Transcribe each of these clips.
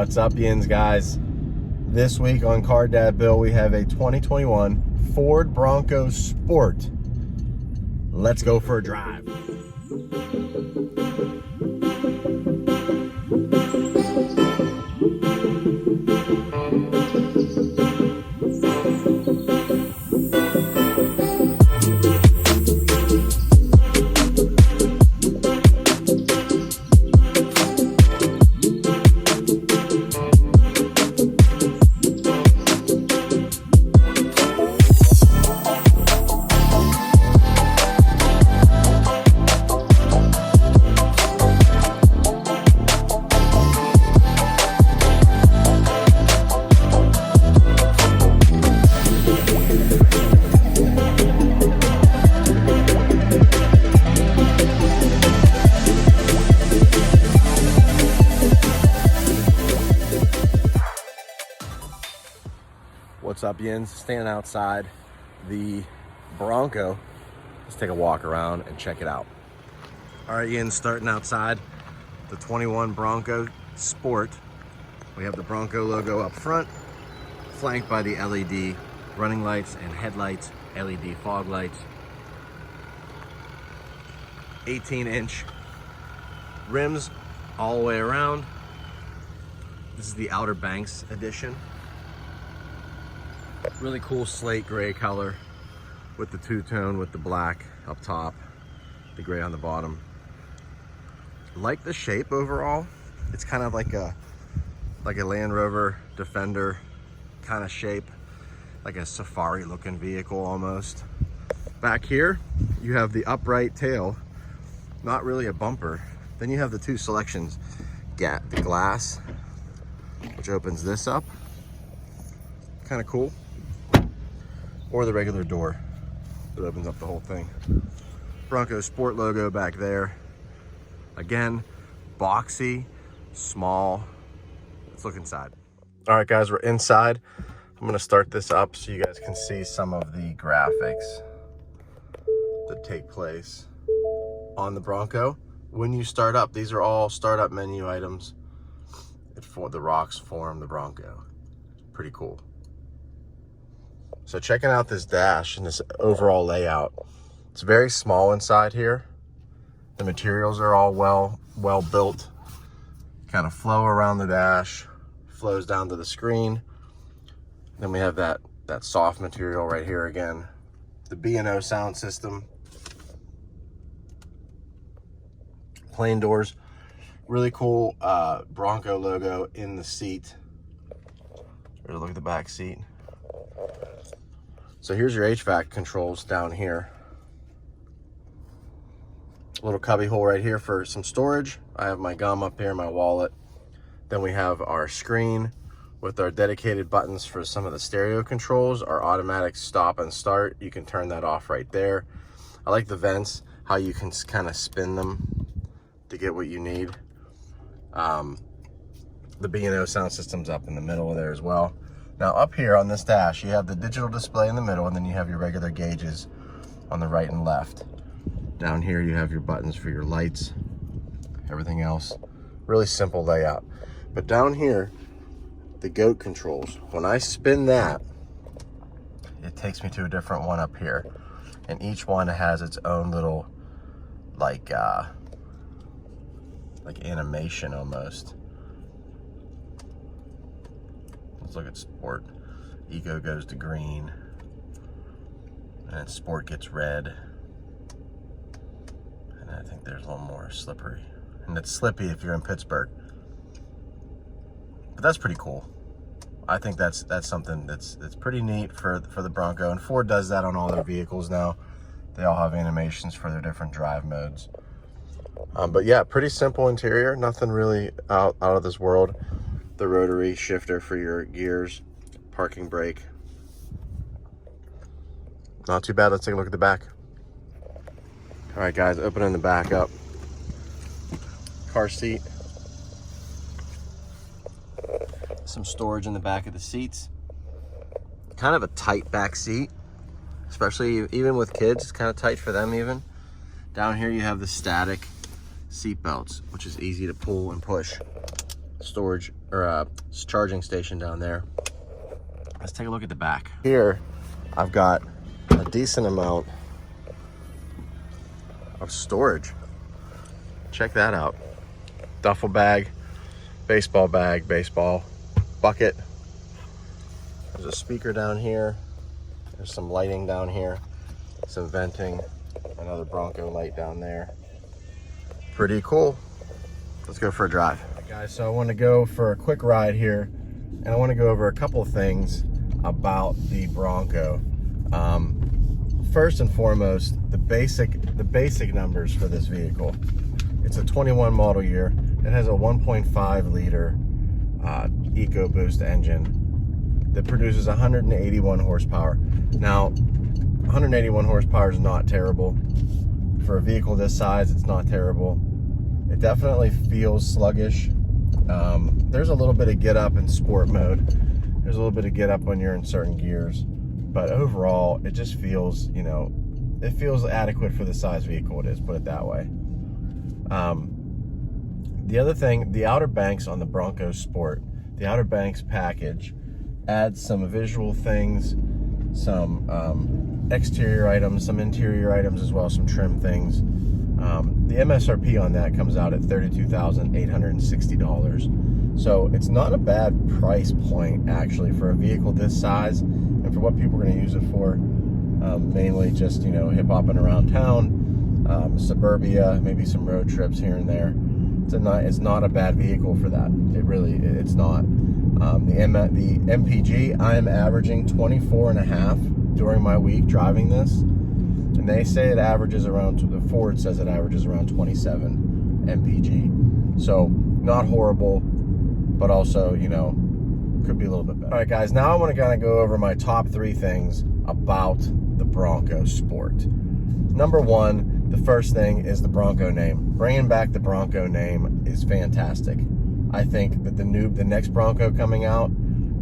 What's up, yins, guys? This week on Car Dad Bill, we have a 2021 Ford Bronco Sport. Let's go for a drive. What's up, yins? Standing outside the Bronco. Let's take a walk around and check it out. All right, yins, starting outside the 21 Bronco Sport. We have the Bronco logo up front, flanked by the LED running lights and headlights, LED fog lights. 18-inch rims all the way around. This is the Outer Banks edition. Really cool slate gray color with the two-tone with the black up top, the gray on the bottom. Like the shape overall. It's kind of like a Land Rover Defender kind of shape, like a safari looking vehicle almost. Back here you have the upright tail, not really a bumper. Then you have the two selections, the glass, which opens this up, kind of cool, or the regular door that opens up the whole thing. Bronco Sport logo back there. Again, boxy, small. Let's look inside. All right, guys, we're inside. I'm gonna start this up so you guys can see some of the graphics that take place on the Bronco. When you start up, these are all startup menu items. The rocks form the Bronco. Pretty cool. So checking out this dash and this overall layout, it's very small inside here. The materials are all well built. Kind of flow around the dash, flows down to the screen. Then we have that soft material right here again. The B&O sound system. Plain doors. Really cool Bronco logo in the seat. Ready to look at the back seat. So here's your HVAC controls down here. A little cubby hole right here for some storage. I have my gum up here, my wallet. Then we have our screen with our dedicated buttons for some of the stereo controls, our automatic stop and start. You can turn that off right there. I like the vents, how you can kind of spin them to get what you need. The B&O sound system's up in the middle of there as well. Now up here on this dash, you have the digital display in the middle, and then you have your regular gauges on the right and left. Down here you have your buttons for your lights, everything else. Really simple layout. But down here, the goat controls. When I spin that, it takes me to a different one up here. And each one has its own little, like animation almost. Let's look at sport. Eco goes to green, and sport gets red. And I think there's a little more slippery. And it's slippy if you're in Pittsburgh. But that's pretty cool. I think that's something that's pretty neat for the Bronco. And Ford does that on all their vehicles now. They all have animations for their different drive modes. But yeah, pretty simple interior. Nothing really out of this world. The rotary shifter for your gears, parking brake. Not too bad. Let's take a look at the back. All right, guys, opening the back up. Car seat. Some storage in the back of the seats. Kind of a tight back seat, especially even with kids. It's kind of tight for them even. Down here you have the static seat belts, which is easy to pull and push. storage or charging station down there. Let's take a look at the back. Here, I've got a decent amount of storage. Check that out. Duffel bag, baseball bucket. There's a speaker down here. There's some lighting down here, some venting, another Bronco light down there. Pretty cool. Let's go for a drive. All right, guys, so I want to go for a quick ride here, and I want to go over a couple of things about the Bronco. First and foremost, the basic numbers for this vehicle. It's a 21 model year. It has a 1.5 liter EcoBoost engine that produces 181 horsepower. Now, 181 horsepower is not terrible. For a vehicle this size, it's not terrible. It definitely feels sluggish. There's a little bit of get up in sport mode. There's a little bit of get up when you're in certain gears. But overall, it just feels, you know, it feels adequate for the size vehicle it is, put it that way. The other thing, the Outer Banks on the Bronco Sport, the Outer Banks package adds some visual things, some exterior items, some interior items as well, some trim things. The MSRP on that comes out at $32,860. So it's not a bad price point actually for a vehicle this size and for what people are going to use it for. Mainly just, you know, hip-hopping around town, suburbia, maybe some road trips here and there. It's not a bad vehicle for that. It's not. The MPG, I am averaging 24.5 during my week driving this. And they say it averages around, the Ford says it averages around 27 MPG. So not horrible, but also, you know, could be a little bit better. All right, guys, now I want to kind of go over my top 3 things about the Bronco Sport. Number 1, the first thing is the Bronco name. Bringing back the Bronco name is fantastic. I think that the next Bronco coming out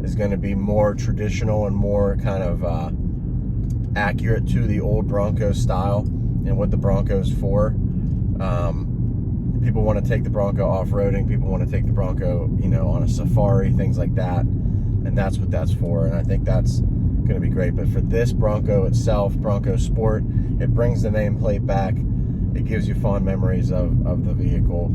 is going to be more traditional and more kind of accurate to the old Bronco style and what the Bronco's for. People want to take the Bronco off-roading. People want to take the Bronco, you know, on a safari, things like that. And that's what that's for. And I think that's going to be great. But for this Bronco itself, Bronco Sport, it brings the nameplate back. It gives you fond memories of the vehicle.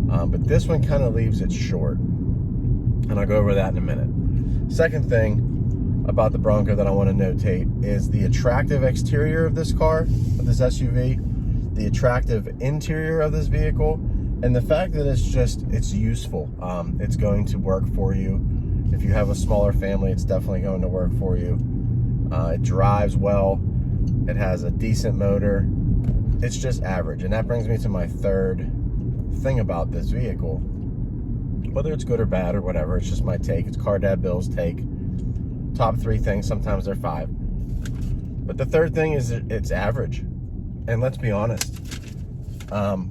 But this one kind of leaves it short. And I'll go over that in a minute. Second thing about the Bronco that I want to notate is the attractive exterior of this car, of this SUV, the attractive interior of this vehicle, and the fact that it's useful. It's going to work for you. If you have a smaller family, it's definitely going to work for you. It drives well. It has a decent motor. It's just average. And that brings me to my third thing about this vehicle. Whether it's good or bad or whatever, it's just my take. It's Car Dad Bill's take. Top 3 things, sometimes they're 5. But the third thing is it's average. And let's be honest,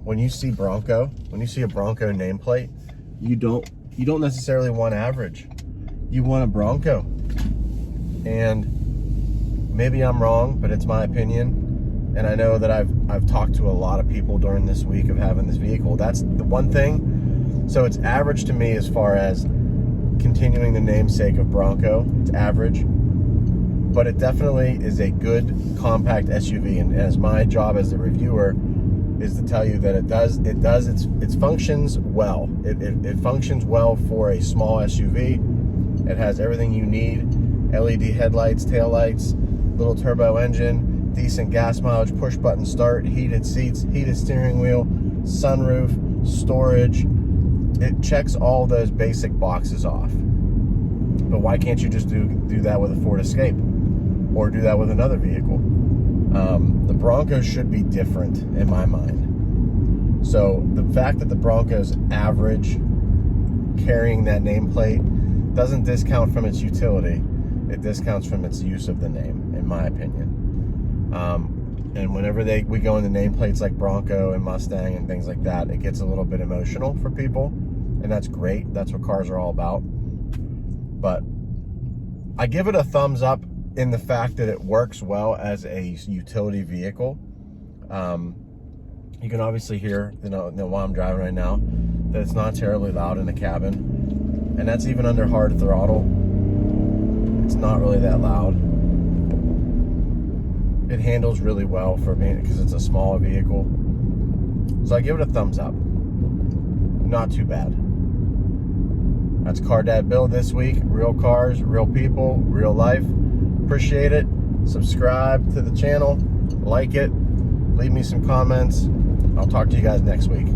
when you see a Bronco nameplate, you don't necessarily want average. You want a Bronco. And maybe I'm wrong, but it's my opinion. And I know that I've talked to a lot of people during this week of having this vehicle. That's the one thing. So it's average to me as far as continuing the namesake of Bronco. It's average, but it definitely is a good compact SUV. And as my job as the reviewer is to tell you that it functions well. It functions well for a small SUV. It has everything you need: LED headlights, taillights, little turbo engine, decent gas mileage, push button start, heated seats, heated steering wheel, sunroof, storage. It checks all those basic boxes off. But why can't you just do that with a Ford Escape or do that with another vehicle? The Bronco should be different in my mind. So the fact that the Bronco's average, carrying that nameplate, doesn't discount from its utility. It discounts from its use of the name, in my opinion. And whenever we go into nameplates like Bronco and Mustang and things like that, it gets a little bit emotional for people, and that's great. That's what cars are all about. But I give it a thumbs up in the fact that it works well as a utility vehicle. You can obviously hear, you know, while I'm driving right now, that it's not terribly loud in the cabin. And that's even under hard throttle. It's not really that loud. It handles really well for me because it's a smaller vehicle. So I give it a thumbs up. Not too bad. That's Car Dad Bill this week. Real cars, real people, real life. Appreciate it. Subscribe to the channel. Like it. Leave me some comments. I'll talk to you guys next week.